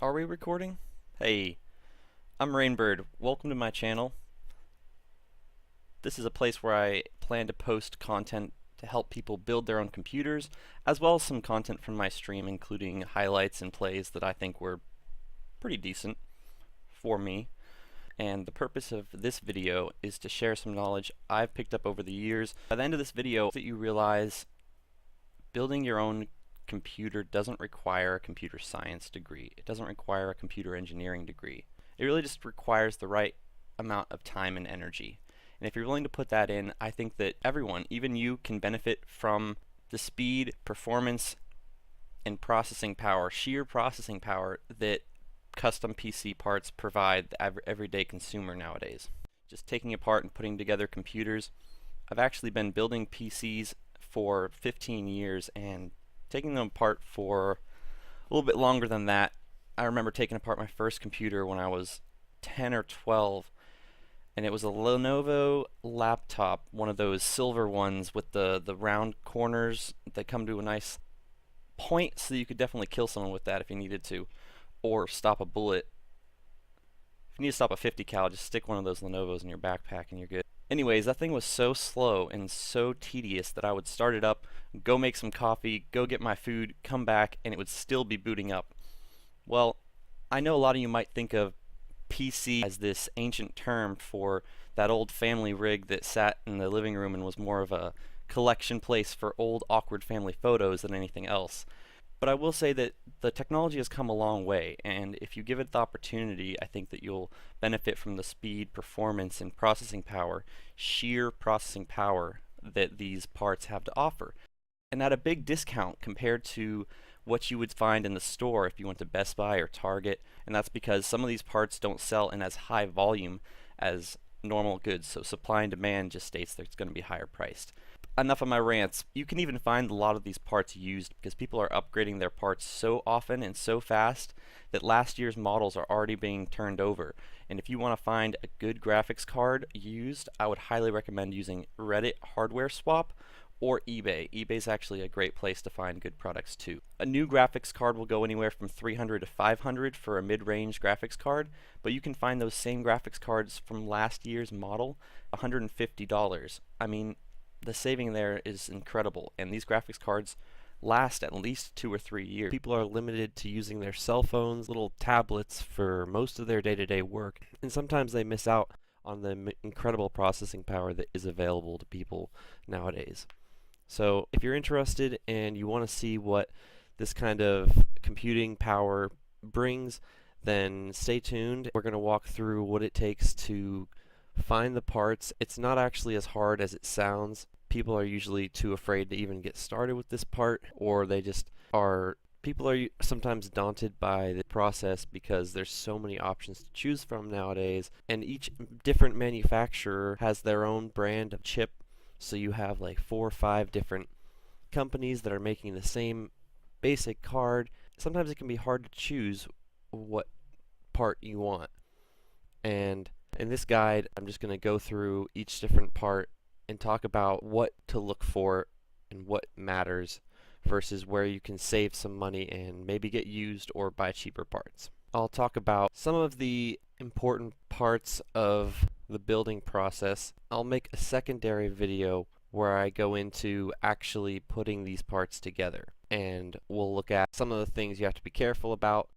Are we recording? Hey, I'm Rainbird. Welcome to my channel. This is a place where I plan to post content to help people build their own computers, as well as some content from my stream, including highlights and plays that I think were pretty decent for me. And the purpose of this video is to share some knowledge I've picked up over the years. By the end of this video, that you realize building your own computer doesn't require a computer science degree. It doesn't require a computer engineering degree. It really just requires the right amount of time and energy. And if you're willing to put that in, I think that everyone, even you, can benefit from the speed, performance, and processing power, sheer processing power that custom PC parts provide the everyday consumer nowadays. Just taking apart and putting together computers. I've actually been building PCs for 15 years and taking them apart for a little bit longer than that. I remember taking apart my first computer when I was 10 or 12, and it was a Lenovo laptop, one of those silver ones with the round corners that come to a nice point, so you could definitely kill someone with that if you needed to, or stop a bullet. If you need to stop a 50 cal, just stick one of those Lenovos in your backpack and you're good. Anyways, that thing was so slow and so tedious that I would start it up, go make some coffee, go get my food, come back, and it would still be booting up. Well, I know a lot of you might think of PC as this ancient term for that old family rig that sat in the living room and was more of a collection place for old awkward family photos than anything else. But I will say that the technology has come a long way, and if you give it the opportunity, I think that you'll benefit from the speed, performance, and processing power, sheer processing power that these parts have to offer. And at a big discount compared to what you would find in the store if you went to Best Buy or Target, and that's because some of these parts don't sell in as high volume as normal goods, so supply and demand just states that it's going to be higher priced. Enough of my rants. You can even find a lot of these parts used because people are upgrading their parts so often and so fast that last year's models are already being turned over. And if you want to find a good graphics card used, I would highly recommend using Reddit Hardware Swap or eBay. eBay's actually a great place to find good products too. A new graphics card will go anywhere from $300 to $500 for a mid-range graphics card, but you can find those same graphics cards from last year's model $150. I mean, the saving there is incredible, and these graphics cards last at least 2 or 3 years. People are limited to using their cell phones, little tablets for most of their day-to-day work, and sometimes they miss out on the incredible processing power that is available to people nowadays. So if you're interested and you want to see what this kind of computing power brings, then stay tuned. We're going to walk through what it takes to find the parts. It's not actually as hard as it sounds. People are usually too afraid to even get started with this part, or they just are. People are sometimes daunted by the process because there's so many options to choose from nowadays, and each different manufacturer has their own brand of chip. So you have like 4 or 5 different companies that are making the same basic card. Sometimes it can be hard to choose what part you want. And in this guide, I'm just going to go through each different part and talk about what to look for and what matters versus where you can save some money and maybe get used or buy cheaper parts. I'll talk about some of the important parts of the building process. I'll make a secondary video where I go into actually putting these parts together, and we'll look at some of the things you have to be careful about.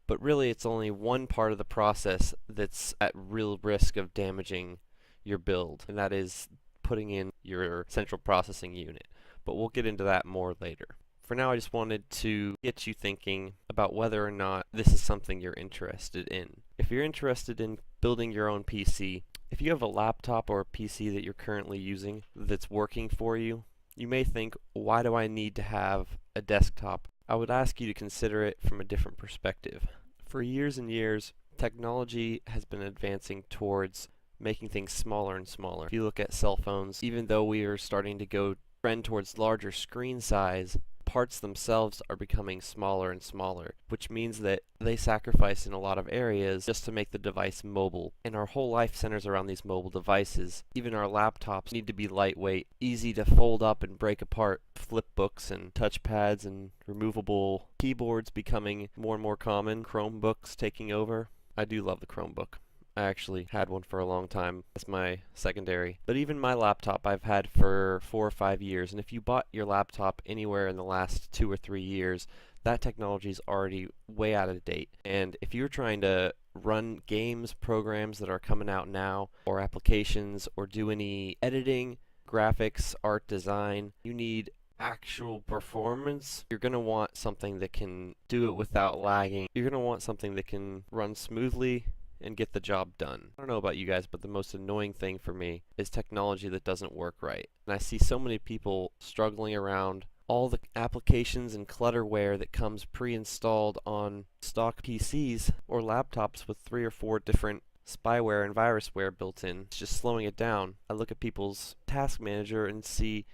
But really, it's only one part of the process that's at real risk of damaging your build, and that is putting in your central processing unit. But we'll get into that more later. For now, I just wanted to get you thinking about whether or not this is something you're interested in. If you're interested in building your own PC, if you have a laptop or a PC that you're currently using that's working for you, you may think, why do I need to have a desktop? I would ask you to consider it from a different perspective. For years and years, technology has been advancing towards making things smaller and smaller. If you look at cell phones, even though we are starting to go trend towards larger screen size, parts themselves are becoming smaller and smaller, which means that they sacrifice in a lot of areas just to make the device mobile. And our whole life centers around these mobile devices. Even our laptops need to be lightweight, easy to fold up and break apart. Flip books and touchpads and removable keyboards becoming more and more common. Chromebooks taking over. I do love the Chromebook. I actually had one for a long time. That's my secondary. But even my laptop I've had for 4 or 5 years. And if you bought your laptop anywhere in the last 2 or 3 years, that technology is already way out of date. And if you're trying to run games, programs that are coming out now, or applications, or do any editing, graphics, art design, you need actual performance. You're going to want something that can do it without lagging. You're going to want something that can run smoothly and get the job done. I don't know about you guys, but the most annoying thing for me is technology that doesn't work right. And I see so many people struggling around all the applications and clutterware that comes pre-installed on stock PCs or laptops with 3 or 4 different spyware and virusware built in. It's just slowing it down. I look at people's task manager and see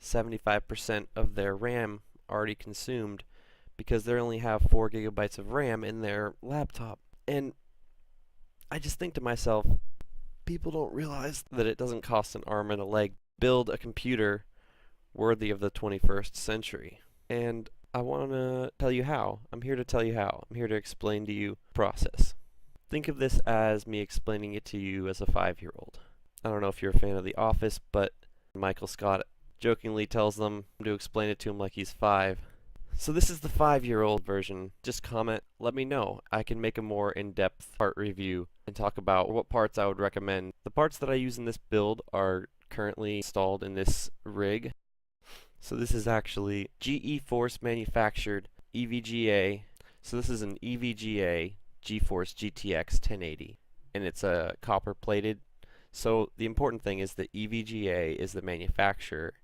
75% of their RAM already consumed because they only have 4 gigabytes of RAM in their laptop. And I just think to myself, people don't realize that it doesn't cost an arm and a leg to build a computer worthy of the 21st century. And I want to tell you how. I'm here to tell you how. I'm here to explain to you the process. Think of this as me explaining it to you as a 5-year-old. I don't know if you're a fan of The Office, but Michael Scott jokingly tells them to explain it to him like he's 5. So this is the 5-year-old version. Just comment, let me know. I can make a more in-depth part review and talk about what parts I would recommend. The parts that I use in this build are currently installed in this rig. So this is actually GeForce manufactured EVGA. So this is an EVGA GeForce GTX 1080, and it's copper plated. So the important thing is that EVGA is the manufacturer.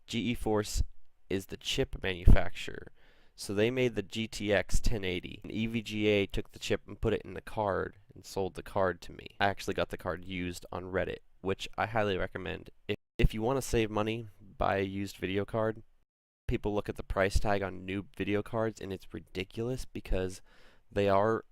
GeForce is the chip manufacturer. So they made the GTX 1080, and EVGA took the chip and put it in the card and sold the card to me. I actually got the card used on Reddit, which I highly recommend. If you want to save money, buy a used video card. People look at the price tag on new video cards and it's ridiculous because they are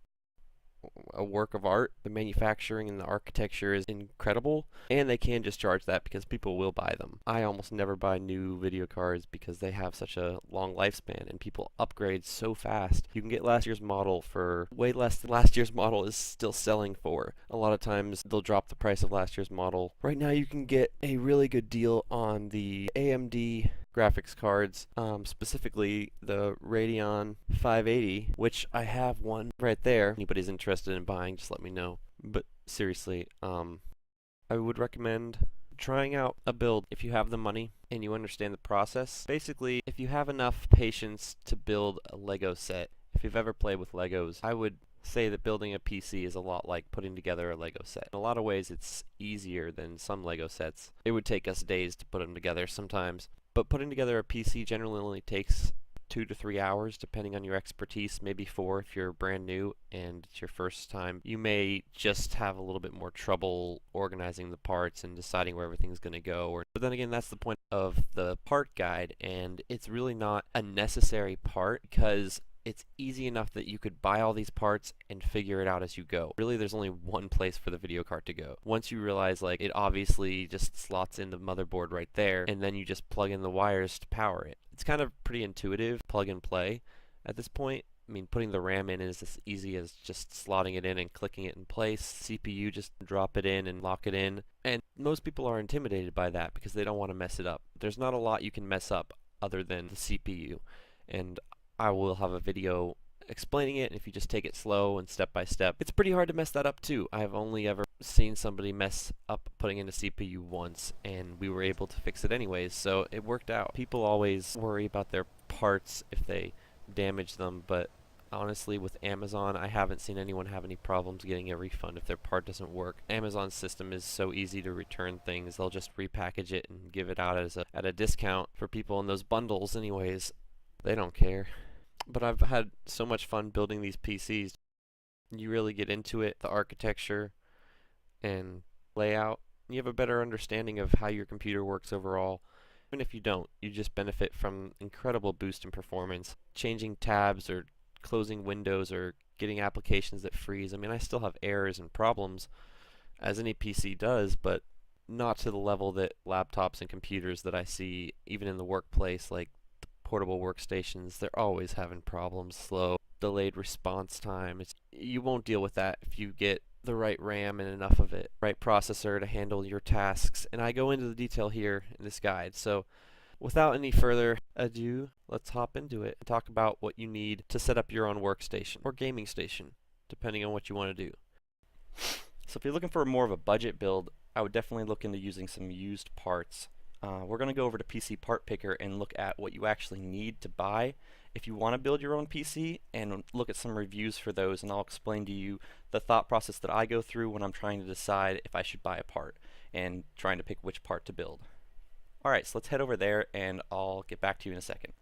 a work of art. The manufacturing and the architecture is incredible, and they can just charge that because people will buy them. I almost never buy new video cards because they have such a long lifespan and people upgrade so fast. You can get last year's model for way less than last year's model is still selling for. A lot of times they'll drop the price of last year's model. Right now you can get a really good deal on the AMD graphics cards, specifically the Radeon 580, which I have one right there. Anybody's interested in buying, just let me know. But seriously, I would recommend trying out a build if you have the money and you understand the process. Basically, if you have enough patience to build a Lego set, if you've ever played with Legos, I would say that building a PC is a lot like putting together a Lego set. In a lot of ways, it's easier than some Lego sets. It would take us days to put them together sometimes. But putting together a PC generally only takes 2 to 3 hours, depending on your expertise, maybe 4 if you're brand new and it's your first time. You may just have a little bit more trouble organizing the parts and deciding where everything's going to go. But then again, that's the point of the part guide, and it's really not a necessary part because it's easy enough that you could buy all these parts and figure it out as you go. Really, there's only one place for the video card to go. Once you realize, like, it obviously just slots in the motherboard right there, and then you just plug in the wires to power it. It's kind of pretty intuitive, plug and play at this point. I mean, putting the RAM in is as easy as just slotting it in and clicking it in place. CPU, just drop it in and lock it in. And most people are intimidated by that because they don't want to mess it up. There's not a lot you can mess up other than the CPU. And I will have a video explaining it, and if you just take it slow and step by step, it's pretty hard to mess that up too. I've only ever seen somebody mess up putting in a CPU once, and we were able to fix it anyways, so it worked out. People always worry about their parts if they damage them, but honestly, with Amazon, I haven't seen anyone have any problems getting a refund if their part doesn't work. Amazon's system is so easy to return things. They'll just repackage it and give it out as at a discount for people in those bundles anyways. They don't care. But I've had so much fun building these PCs. You really get into it, the architecture and layout. You have a better understanding of how your computer works overall, Even if you don't, you just benefit from incredible boost in performance. Changing tabs or closing windows or getting applications that freeze. I mean, I still have errors and problems, as any PC does, but not to the level that laptops and computers that I see even in the workplace, like the portable workstations, they're always having problems, slow, delayed response time. You won't deal with that if you get the right RAM and enough of it, right processor to handle your tasks, and I go into the detail here in this guide. So without any further ado, let's hop into it and talk about what you need to set up your own workstation or gaming station, depending on what you want to do. So if you're looking for more of a budget build, I would definitely look into using some used parts. We're going to go over to PC Part Picker and look at what you actually need to buy if you want to build your own PC, and look at some reviews for those, and I'll explain to you the thought process that I go through when I'm trying to decide if I should buy a part and trying to pick which part to build. Alright, so let's head over there and I'll get back to you in a second.